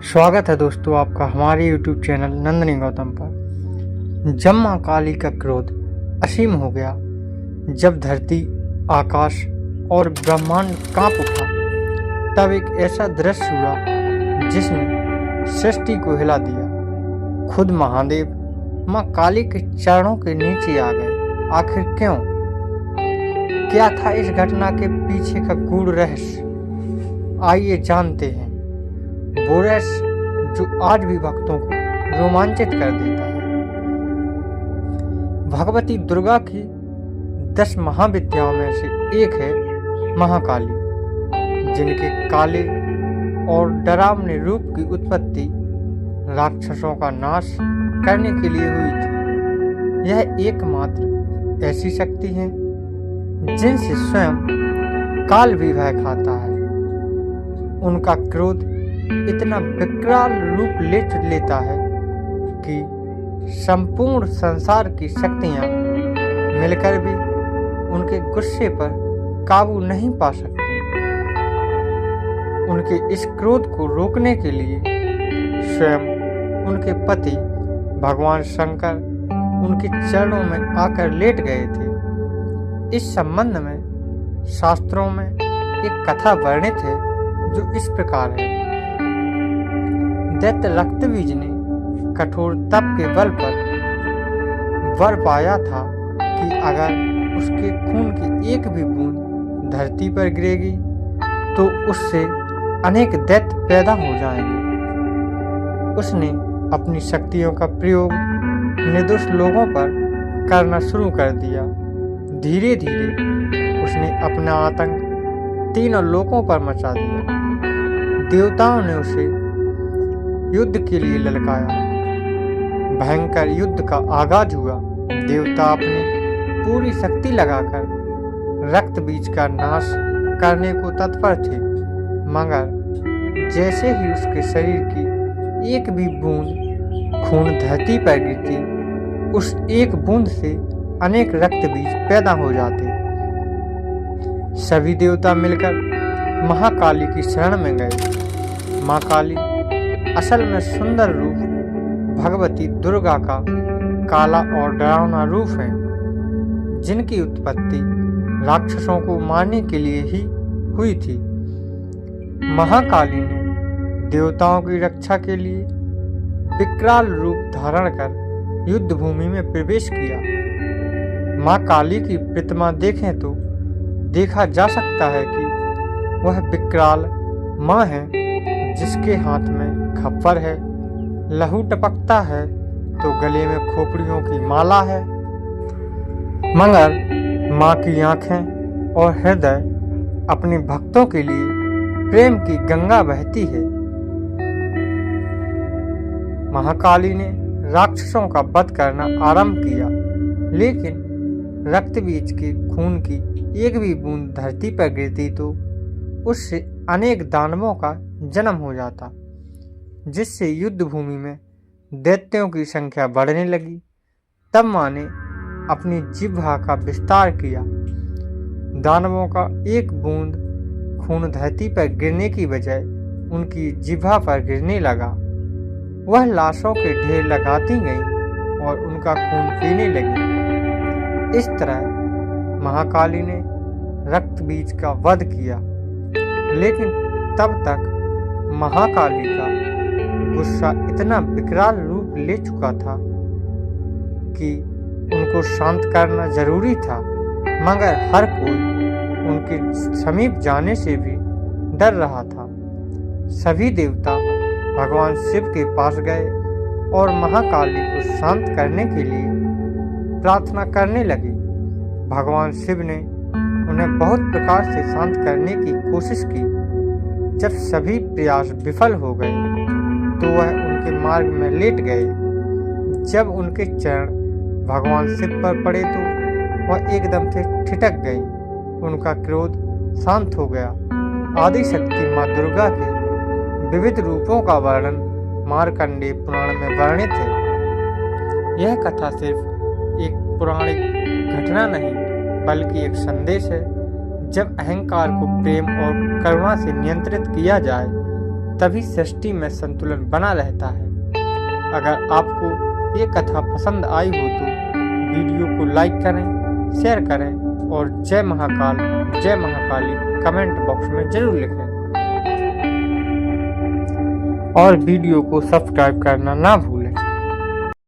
स्वागत है दोस्तों आपका हमारे YouTube चैनल नंदिनी गौतम पर। जब माँ काली का क्रोध असीम हो गया, जब धरती, आकाश और ब्रह्मांड कांप उठा, तब एक ऐसा दृश्य हुआ जिसने सृष्टि को हिला दिया। खुद महादेव माँ काली के चरणों के नीचे आ गए। आखिर क्यों? क्या था इस घटना के पीछे का गूढ़ रहस्य? आइए जानते हैं। वो रहस्य जो आज भी भक्तों को रोमांचित कर देता है। भगवती दुर्गा की 10 महाविद्याओं में से एक है महाकाली, जिनके काले और डरावने रूप की उत्पत्ति राक्षसों का नाश करने के लिए हुई थी। यह एकमात्र ऐसी शक्ति है जिनसे स्वयं काल भी भय खाता है। उनका क्रोध इतना विकराल रूप ले लेता है कि संपूर्ण संसार की शक्तियां मिलकर भी उनके गुस्से पर काबू नहीं पा सकती। उनके इस क्रोध को रोकने के लिए स्वयं उनके पति भगवान शंकर उनके चरणों में आकर लेट गए थे। इस संबंध में शास्त्रों में एक कथा वर्णित है जो इस प्रकार है। दैत्य रक्तबीज ने कठोर तप के बल पर वर पाया था कि अगर उसके खून की एक भी बूंद धरती पर गिरेगी तो उससे अनेक दैत्य पैदा हो जाएंगे। उसने अपनी शक्तियों का प्रयोग निर्दोष लोगों पर करना शुरू कर दिया। धीरे धीरे उसने अपना आतंक तीनों लोकों पर मचा दिया। देवताओं ने उसे युद्ध के लिए ललकाया। भयंकर युद्ध का आगाज हुआ। देवता अपनी पूरी शक्ति लगाकर रक्त बीज का नाश करने को तत्पर थे, मगर जैसे ही उसके शरीर की एक भी बूंद खून धरती पर गिरती, उस एक बूंद से अनेक रक्त बीज पैदा हो जाते। सभी देवता मिलकर महाकाली की शरण में गए। माँ काली असल में सुंदर रूप भगवती दुर्गा का काला और डरावना रूप है, जिनकी उत्पत्ति राक्षसों को मारने के लिए ही हुई थी। महाकाली ने देवताओं की रक्षा के लिए विकराल रूप धारण कर युद्ध भूमि में प्रवेश किया। माँ काली की प्रतिमा देखें तो देखा जा सकता है कि वह विकराल माँ है, जिसके हाथ में खप्पर है, लहू टपकता है तो गले में खोपड़ियों की माला है, मगर माँ की आंखें और हृदय अपने भक्तों के लिए प्रेम की गंगा बहती है। महाकाली ने राक्षसों का वध करना आरंभ किया, लेकिन रक्तबीज के खून की एक भी बूंद धरती पर गिरती तो उससे अनेक दानवों का जन्म हो जाता, जिससे युद्ध भूमि में दैत्यों की संख्या बढ़ने लगी। तब माँ ने अपनी जिह्वा का विस्तार किया। दानवों का एक बूंद खून धरती पर गिरने की बजाय उनकी जिह्वा पर गिरने लगा। वह लाशों के ढेर लगाती गईं और उनका खून पीने लगी। इस तरह महाकाली ने रक्त बीज का वध किया, लेकिन तब तक महाकाली का गुस्सा इतना विकराल रूप ले चुका था कि उनको शांत करना जरूरी था, मगर हर कोई उनके समीप जाने से भी डर रहा था। सभी देवता भगवान शिव के पास गए और महाकाली को शांत करने के लिए प्रार्थना करने लगे। भगवान शिव ने उन्हें बहुत प्रकार से शांत करने की कोशिश की। जब सभी प्रयास विफल हो गए तो वह उनके मार्ग में लेट गए। जब उनके चरण भगवान शिव पर पड़े तो वह एकदम से ठिठक गई। उनका क्रोध शांत हो गया। आदिशक्ति माँ दुर्गा के विविध रूपों का वर्णन मार्कंडेय पुराण में वर्णित है। यह कथा सिर्फ एक पौराणिक घटना नहीं, बल्कि एक संदेश है। जब अहंकार को प्रेम और करुणा से नियंत्रित किया जाए तभी सृष्टि में संतुलन बना रहता है। अगर आपको ये कथा पसंद आई हो तो वीडियो को लाइक करें, शेयर करें और जय महाकाल, जय महाकाली कमेंट बॉक्स में जरूर लिखें और वीडियो को सब्सक्राइब करना ना भूलें।